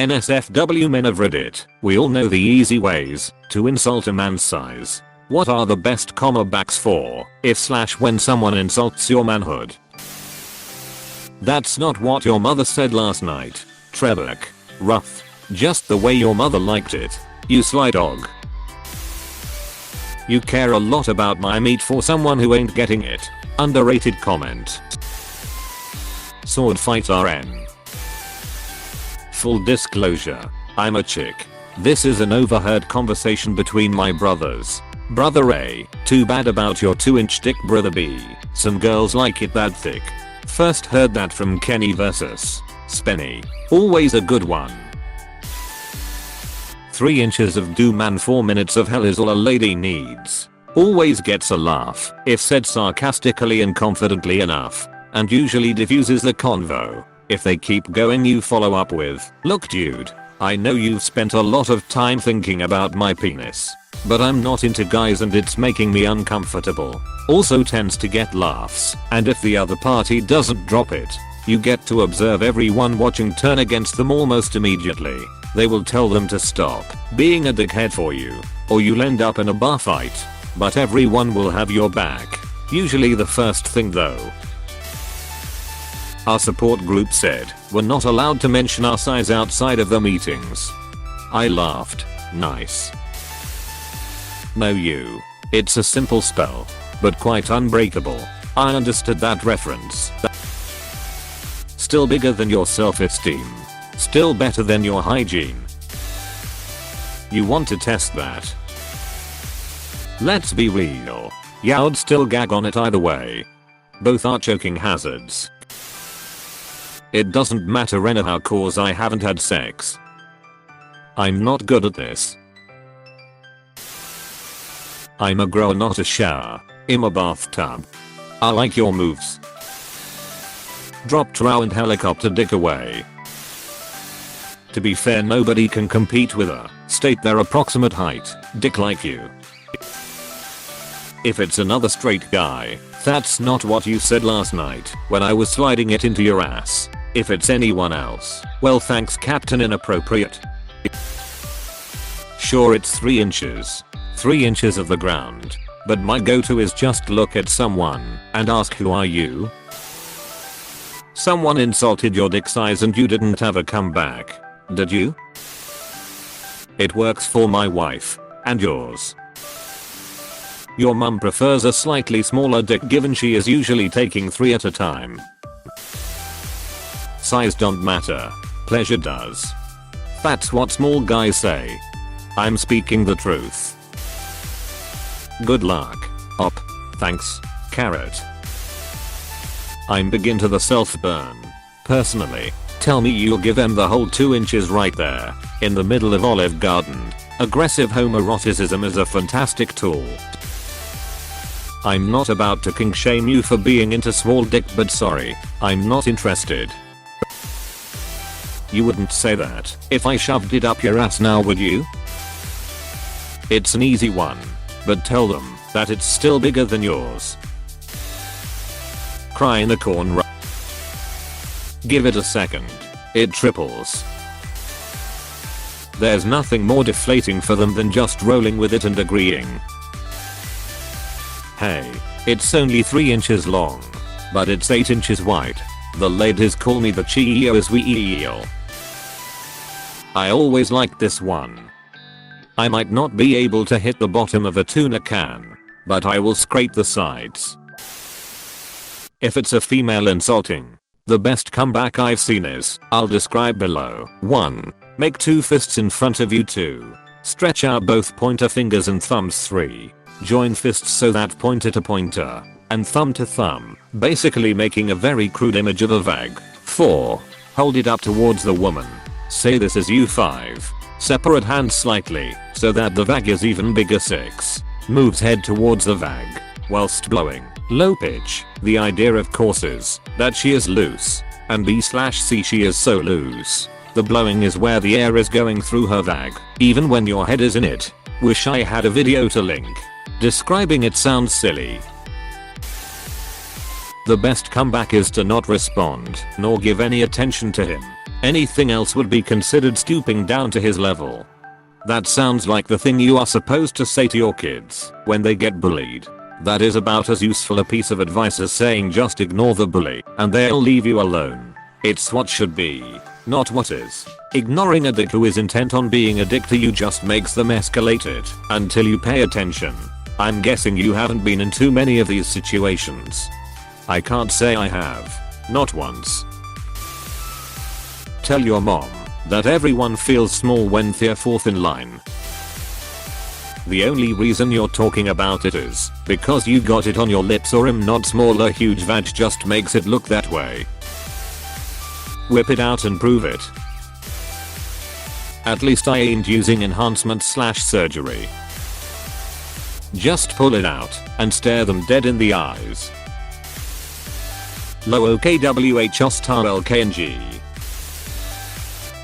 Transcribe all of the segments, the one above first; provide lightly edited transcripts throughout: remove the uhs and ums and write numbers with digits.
NSFW men of Reddit, we all know the easy ways to insult a man's size. What are the best comebacks for if/when someone insults your manhood? That's not what your mother said last night. Trebek. Rough. Just the way your mother liked it. You sly dog. You care a lot about my meat for someone who ain't getting it. Underrated comment. Sword fight RN. Full disclosure. I'm a chick. This is an overheard conversation between my brothers. Brother A, too bad about your 2-inch dick. Brother B, some girls like it that thick. First heard that from Kenny vs. Spenny. Always a good one. 3 inches of doom and 4 minutes of hell is all a lady needs. Always gets a laugh if said sarcastically and confidently enough, and usually diffuses the convo. If they keep going, you follow up with, "Look dude, I know you've spent a lot of time thinking about my penis, but I'm not into guys and it's making me uncomfortable." Also tends to get laughs, and if the other party doesn't drop it, you get to observe everyone watching turn against them almost immediately. They will tell them to stop being a dickhead for you, or you'll end up in a bar fight. But everyone will have your back. Usually the first thing though. Our support group said we're not allowed to mention our size outside of the meetings. I laughed. Nice. No you. It's a simple spell, but quite unbreakable. I understood that reference. Still bigger than your self-esteem. Still better than your hygiene. You want to test that? Let's be real. Yeah, I'd still gag on it either way. Both are choking hazards. It doesn't matter anyhow cause I haven't had sex. I'm not good at this. I'm a grower not a shower. In a bathtub. I like your moves. Drop trow and helicopter dick away. To be fair, nobody can compete with a state their approximate height dick like you. If it's another straight guy, that's not what you said last night when I was sliding it into your ass. If it's anyone else, well thanks Captain Inappropriate. Sure it's 3 inches. 3 inches of the ground. But my go-to is just look at someone and ask who are you? Someone insulted your dick size and you didn't have a comeback, did you? It works for my wife. And yours. Your mum prefers a slightly smaller dick given she is usually taking 3 at a time. Size don't matter. Pleasure does. That's what small guys say. I'm speaking the truth. Good luck. Op. Thanks. Carrot. I'm begin to the self-burn. Personally, tell me you'll give them the whole 2 inches right there, in the middle of Olive Garden. Aggressive homoeroticism is a fantastic tool. I'm not about to kink shame you for being into small dick, but sorry, I'm not interested. You wouldn't say that if I shoved it up your ass now, would you? It's an easy one, but tell them that it's still bigger than yours. Cry in the corn. Give it a second. It triples. There's nothing more deflating for them than just rolling with it and agreeing. Hey, it's only 3 inches long, but it's 8 inches wide. The ladies call me the Chio as we eel. I always liked this one. I might not be able to hit the bottom of a tuna can, but I will scrape the sides. If it's a female insulting, the best comeback I've seen is, I'll describe below. 1. Make 2 fists in front of you. 2. Stretch out both pointer fingers and thumbs. 3. Join fists so that pointer to pointer and thumb to thumb, basically making a very crude image of a vag. 4. Hold it up towards the woman. Say this is you. 5. Separate hands slightly so that the vag is even bigger. 6. Moves head towards the vag whilst blowing. Low pitch. The idea of course is that she is loose, and B/C she is so loose. The blowing is where the air is going through her vag, even when your head is in it. Wish I had a video to link. Describing it sounds silly. The best comeback is to not respond nor give any attention to him. Anything else would be considered stooping down to his level. That sounds like the thing you are supposed to say to your kids when they get bullied. That is about as useful a piece of advice as saying just ignore the bully and they'll leave you alone. It's what should be, not what is. Ignoring a dick who is intent on being a dick to you just makes them escalate it until you pay attention. I'm guessing you haven't been in too many of these situations. I can't say I have. Not once. Tell your mom that everyone feels small when they're fourth in line. The only reason you're talking about it is because you got it on your lips, or I'm not small. A huge vag just makes it look that way. Whip it out and prove it. At least I ain't using enhancement/surgery. Just pull it out and stare them dead in the eyes. Low OKWH star LKNG.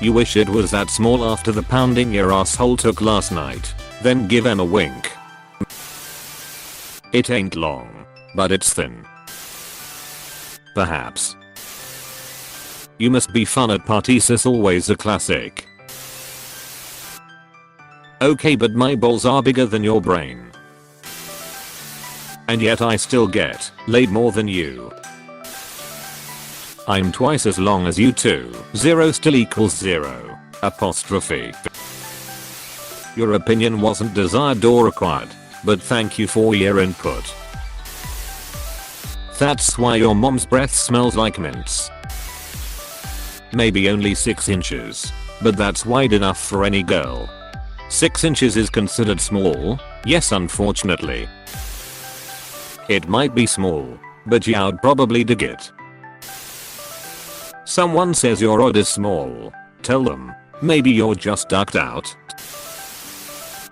You wish it was that small after the pounding your asshole took last night. Then give em a wink. It ain't long, but it's thin. Perhaps. You must be fun at parties is always a classic. Okay, but my balls are bigger than your brain. And yet I still get laid more than you. I'm twice as long as you too. 0 still equals 0. Apostrophe. Your opinion wasn't desired or required, but thank you for your input. That's why your mom's breath smells like mints. Maybe only 6 inches, but that's wide enough for any girl. 6 inches is considered small, yes, unfortunately. It might be small, but you'd probably dig it. Someone says your odd is small. Tell them, maybe you're just ducked out.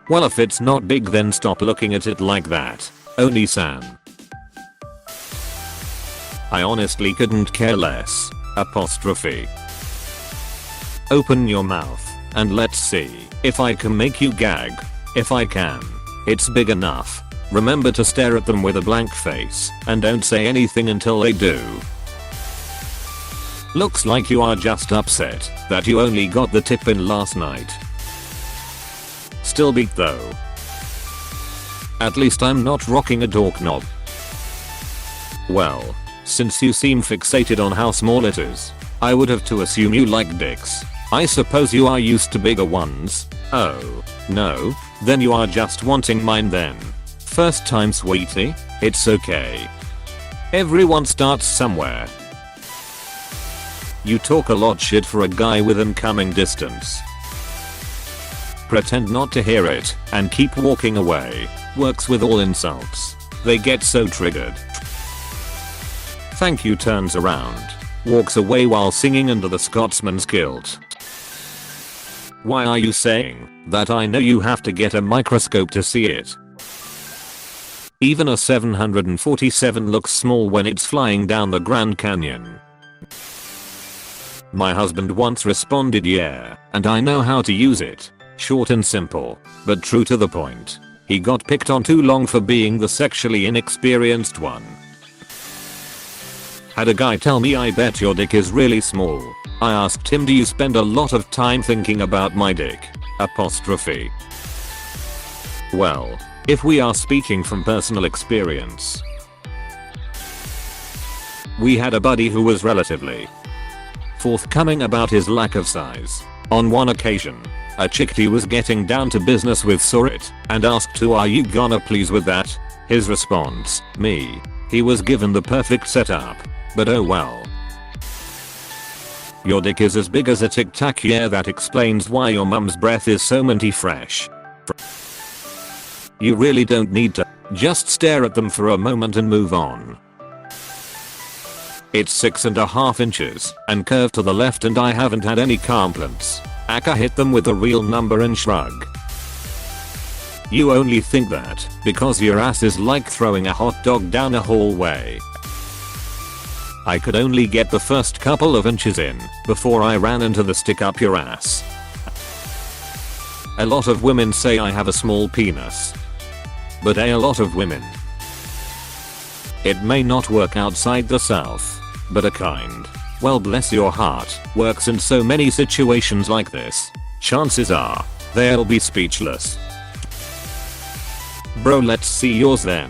Well, if it's not big, then stop looking at it like that. Only Sam. I honestly couldn't care less. Apostrophe. Open your mouth and let's see if I can make you gag. If I can. It's big enough. Remember to stare at them with a blank face and don't say anything until they do. Looks like you are just upset that you only got the tip in last night. Still beat though. At least I'm not rocking a dork knob. Well, since you seem fixated on how small it is, I would have to assume you like dicks. I suppose you are used to bigger ones. Oh, no, then you are just wanting mine then. First time, sweetie, it's okay. Everyone starts somewhere. You talk a lot shit for a guy within coming distance. Pretend not to hear it and keep walking away. Works with all insults. They get so triggered. Thank you turns around. Walks away while singing under the Scotsman's kilt. Why are you saying that? I know you have to get a microscope to see it. Even a 747 looks small when it's flying down the Grand Canyon. My husband once responded, yeah, and I know how to use it. Short and simple, but true to the point. He got picked on too long for being the sexually inexperienced one. Had a guy tell me, I bet your dick is really small. I asked him, do you spend a lot of time thinking about my dick? Apostrophe. Well, if we are speaking from personal experience. We had a buddy who was relatively forthcoming about his lack of size. On one occasion, a chick he was getting down to business with saw it and asked, who are you gonna please with that? His response, me. He was given the perfect setup, but oh well. Your dick is as big as a Tic Tac, yeah, that explains why your mum's breath is so minty fresh. You really don't need to. Just stare at them for a moment and move on. It's 6.5 inches and curved to the left, and I haven't had any compliments. Aka hit them with a real number and shrug. You only think that because your ass is like throwing a hot dog down a hallway. I could only get the first couple of inches in before I ran into the stick up your ass. A lot of women say I have a small penis. But a lot of women. It may not work outside the South, but a kind Well, bless your heart, works in so many situations like this. Chances are, they'll be speechless. Bro, let's see yours then.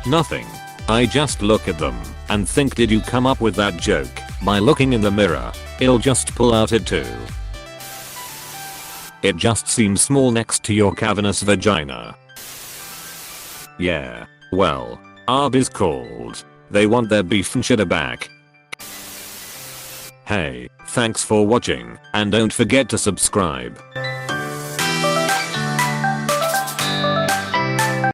Nothing. I just look at them and think, did you come up with that joke by looking in the mirror? It'll just pull out it too. It just seems small next to your cavernous vagina. Yeah, well, ARB is called. They want their beef and cheddar back. Hey, thanks for watching, and don't forget to subscribe.